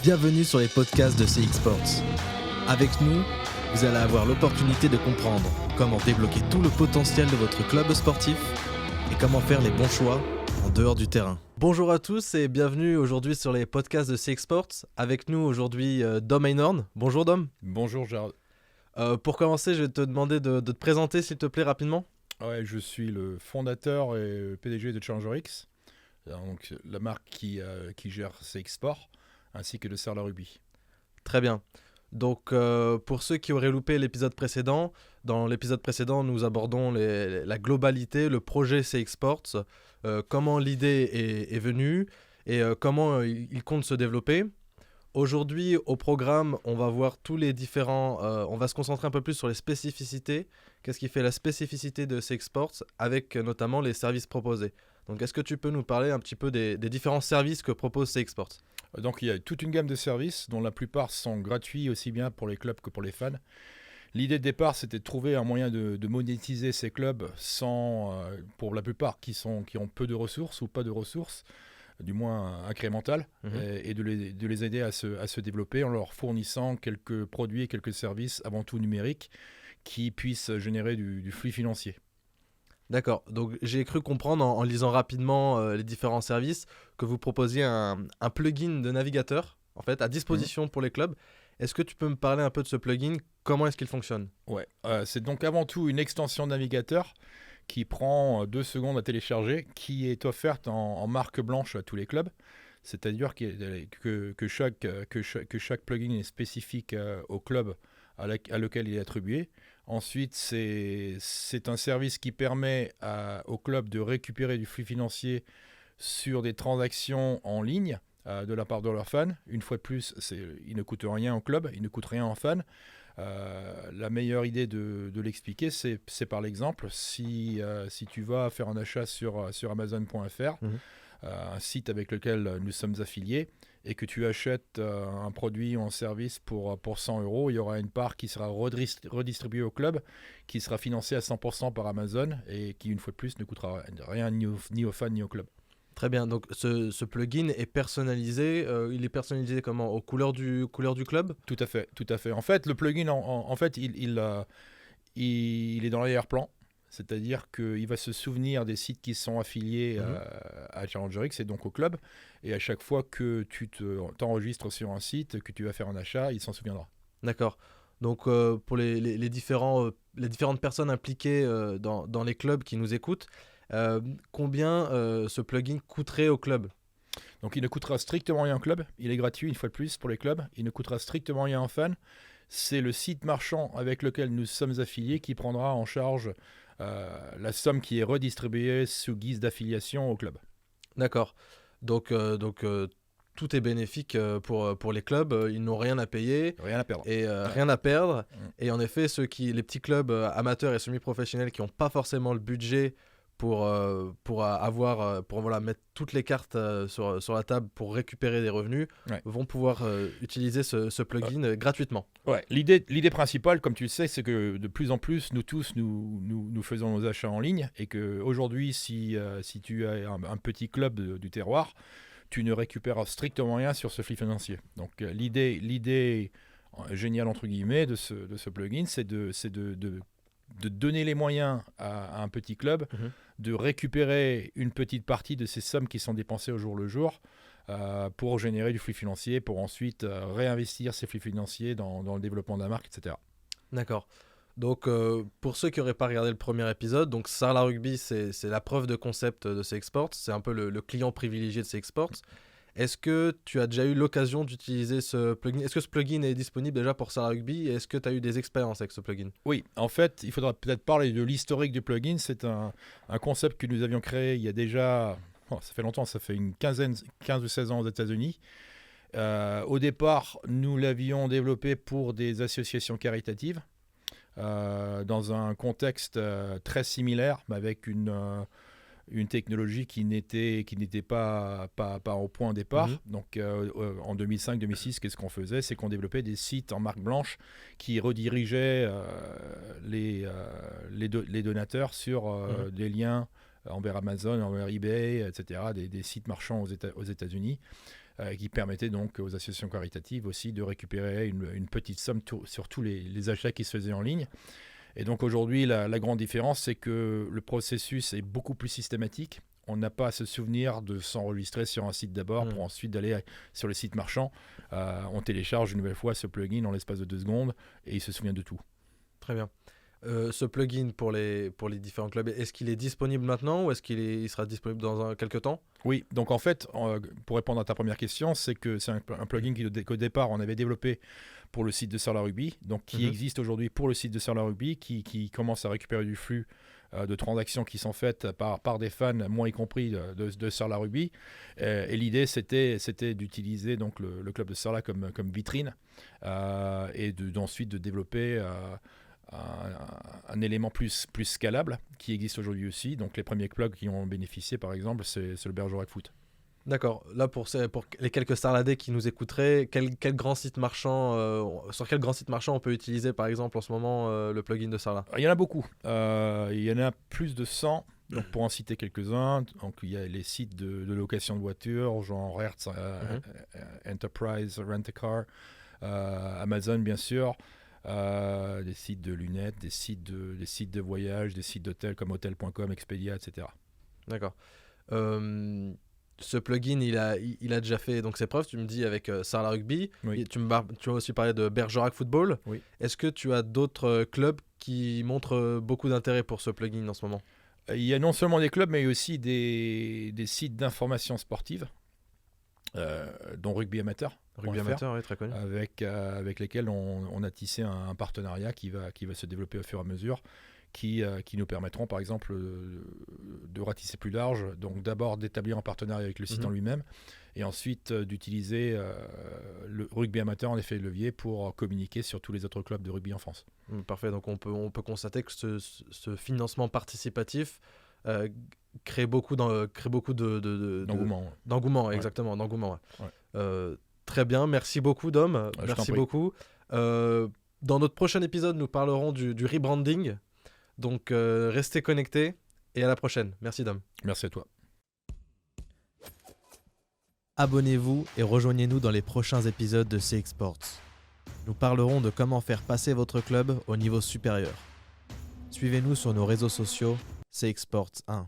Bienvenue sur les podcasts de CX Sports. Avec nous, vous allez avoir l'opportunité de comprendre comment débloquer tout le potentiel de votre club sportif et comment faire les bons choix en dehors du terrain. Bonjour à tous et bienvenue aujourd'hui sur les podcasts de CX Sports. Avec nous aujourd'hui Dom Einhorn. Bonjour Dom. Bonjour Gérard. Pour commencer, je vais te demander de te présenter s'il te plaît rapidement. Ouais, je suis le fondateur et PDG de ChallengerX, donc la marque qui gère CX Sports ainsi que de Sarlat Rugby. Très bien. Donc pour ceux qui auraient loupé l'épisode précédent, dans l'épisode précédent nous abordons la globalité, le projet CX Sports, comment l'idée est venue et comment il compte se développer. Aujourd'hui au programme on va voir tous les différents, on va se concentrer un peu plus sur les spécificités, qu'est-ce qui fait la spécificité de CX Sports avec notamment les services proposés. Donc est-ce que tu peux nous parler un petit peu des différents services que propose CX Sports ? Donc il y a toute une gamme de services dont la plupart sont gratuits aussi bien pour les clubs que pour les fans. L'idée de départ c'était de trouver un moyen de monétiser ces clubs sans, pour la plupart qui ont peu de ressources ou pas de ressources, du moins incrémentales, et de les aider à se développer en leur fournissant quelques produits et quelques services avant tout numériques qui puissent générer du flux financier. D'accord, donc j'ai cru comprendre en lisant rapidement les différents services que vous proposiez un plugin de navigateur en fait, à disposition pour les clubs. Est-ce que tu peux me parler un peu de ce plugin ? Comment est-ce qu'il fonctionne ? Ouais, c'est donc avant tout une extension de navigateur qui prend 2 secondes à télécharger, qui est offerte en marque blanche à tous les clubs. C'est-à-dire que chaque plugin est spécifique au club à lequel il est attribué. Ensuite, c'est un service qui permet au club de récupérer du flux financier sur des transactions en ligne de la part de leurs fans. Une fois de plus, il ne coûte rien au club, il ne coûte rien aux fans. La meilleure idée de l'expliquer, c'est par l'exemple. Si tu vas faire un achat sur Amazon.fr, un site avec lequel nous sommes affiliés, et que tu achètes un produit ou un service pour 100 €, il y aura une part qui sera redistribuée au club, qui sera financée à 100% par Amazon et qui, une fois de plus, ne coûtera rien ni aux fans ni au club. Très bien, donc ce plugin est personnalisé, il est personnalisé comment ? Aux couleurs du club ? Tout à fait. En fait, le plugin, en fait, il est dans l'arrière-plan. C'est-à-dire qu'il va se souvenir des sites qui sont affiliés à ChallengerX et donc au club. Et à chaque fois que tu t'enregistres sur un site, que tu vas faire un achat, il s'en souviendra. D'accord. Donc pour les différentes personnes impliquées dans les clubs qui nous écoutent, combien ce plugin coûterait au club ? Donc il ne coûtera strictement rien au club. Il est gratuit une fois de plus pour les clubs. Il ne coûtera strictement rien aux fans. C'est le site marchand avec lequel nous sommes affiliés qui prendra en charge la somme qui est redistribuée sous guise d'affiliation au club. D'accord. Donc tout est bénéfique pour les clubs. Ils n'ont rien à payer. Rien à perdre. Et rien à perdre. Et en effet, les petits clubs amateurs et semi-professionnels qui n'ont pas forcément le budget pour mettre toutes les cartes sur la table pour récupérer des revenus, vont pouvoir utiliser ce plugin gratuitement. Ouais. L'idée principale, comme tu le sais, c'est que de plus en plus, nous tous, nous faisons nos achats en ligne et qu'aujourd'hui, si tu as un petit club du terroir, tu ne récupères strictement rien sur ce flux financier. Donc l'idée géniale, entre guillemets, de ce plugin, c'est de donner les moyens à un petit club de récupérer une petite partie de ces sommes qui sont dépensées au jour le jour pour générer du flux financier, pour ensuite réinvestir ces flux financiers dans le développement de la marque, etc. D'accord. Donc pour ceux qui n'auraient pas regardé le premier épisode, donc Sarlat Rugby, c'est la preuve de concept de CX Sports, c'est un peu le client privilégié de CX Sports. Est-ce que tu as déjà eu l'occasion d'utiliser ce plugin ? Est-ce que ce plugin est disponible déjà pour Sarlat Rugby ? Et est-ce que tu as eu des expériences avec ce plugin ? Oui, en fait, il faudra peut-être parler de l'historique du plugin. C'est un concept que nous avions créé il y a déjà... ça fait longtemps, ça fait 15 ou 16 ans aux États-Unis. Au départ, nous l'avions développé pour des associations caritatives, dans un contexte très similaire, mais avec une technologie qui n'était pas au point au départ. Donc en 2005-2006, qu'est-ce qu'on faisait ? C'est qu'on développait des sites en marque blanche qui redirigeaient les donateurs sur des liens envers Amazon, envers eBay, etc., des sites marchands aux États-Unis. qui permettait donc aux associations caritatives aussi de récupérer une petite somme sur tous les achats qui se faisaient en ligne. Et donc aujourd'hui, la grande différence, c'est que le processus est beaucoup plus systématique. On n'a pas à se souvenir de s'enregistrer sur un site d'abord pour ensuite d'aller sur le site marchand. On télécharge une nouvelle fois ce plugin en l'espace de 2 secondes et il se souvient de tout. Très bien. Ce plugin pour les différents clubs, est-ce qu'il est disponible maintenant ou est-ce qu'il sera disponible dans quelques temps ? Oui, donc en fait, pour répondre à ta première question, c'est que c'est un plugin qu'au départ, on avait développé pour le site de Sarlat Rugby, donc qui existe aujourd'hui pour le site de Sarlat Rugby, qui commence à récupérer du flux de transactions qui sont faites par des fans, moi y compris, de Sarlat Rugby. Et l'idée, c'était d'utiliser donc le club de Sarlat comme vitrine et d'ensuite de développer un élément plus scalable qui existe aujourd'hui aussi. Donc les premiers clubs qui ont bénéficié, par exemple, c'est le Bergerac Foot. D'accord. Là, pour les quelques Sarladais qui nous écouteraient, quel grand site marchand, sur quel grand site marchand on peut utiliser, par exemple, en ce moment, le plugin de Sarlat ? Il y en a beaucoup. Il y en a plus de 100. Donc pour en citer quelques-uns, donc il y a les sites de location de voitures, genre Hertz, Enterprise, Rent-A-Car, Amazon bien sûr, des sites de lunettes, des sites de voyage, des sites d'hôtels comme hotel.com, Expedia, etc. D'accord. Ce plugin, il a déjà fait donc ses preuves, tu me dis, avec Sarlat Rugby. Oui. Tu as aussi parlé de Bergerac Football. Oui. Est-ce que tu as d'autres clubs qui montrent beaucoup d'intérêt pour ce plugin en ce moment ? Il y a non seulement des clubs, mais aussi des sites d'information sportive, dont Rugby Amateur. Rugby Amateur, oui, très connu. Avec lesquels on a tissé un partenariat qui va se développer au fur et à mesure, qui nous permettront par exemple de ratisser plus large, donc d'abord d'établir un partenariat avec le site en lui-même, et ensuite d'utiliser le rugby amateur en effet de levier pour communiquer sur tous les autres clubs de rugby en France. Parfait, donc on peut constater que ce financement participatif crée beaucoup d'engouement. D'engouement, exactement, d'engouement. Ouais. Très bien, merci beaucoup Dom, merci beaucoup. Dans notre prochain épisode, nous parlerons du rebranding. Donc restez connectés et à la prochaine. Merci Dom. Merci à toi. Abonnez-vous et rejoignez-nous dans les prochains épisodes de CX Sports. Nous parlerons de comment faire passer votre club au niveau supérieur. Suivez-nous sur nos réseaux sociaux CX Sports 1.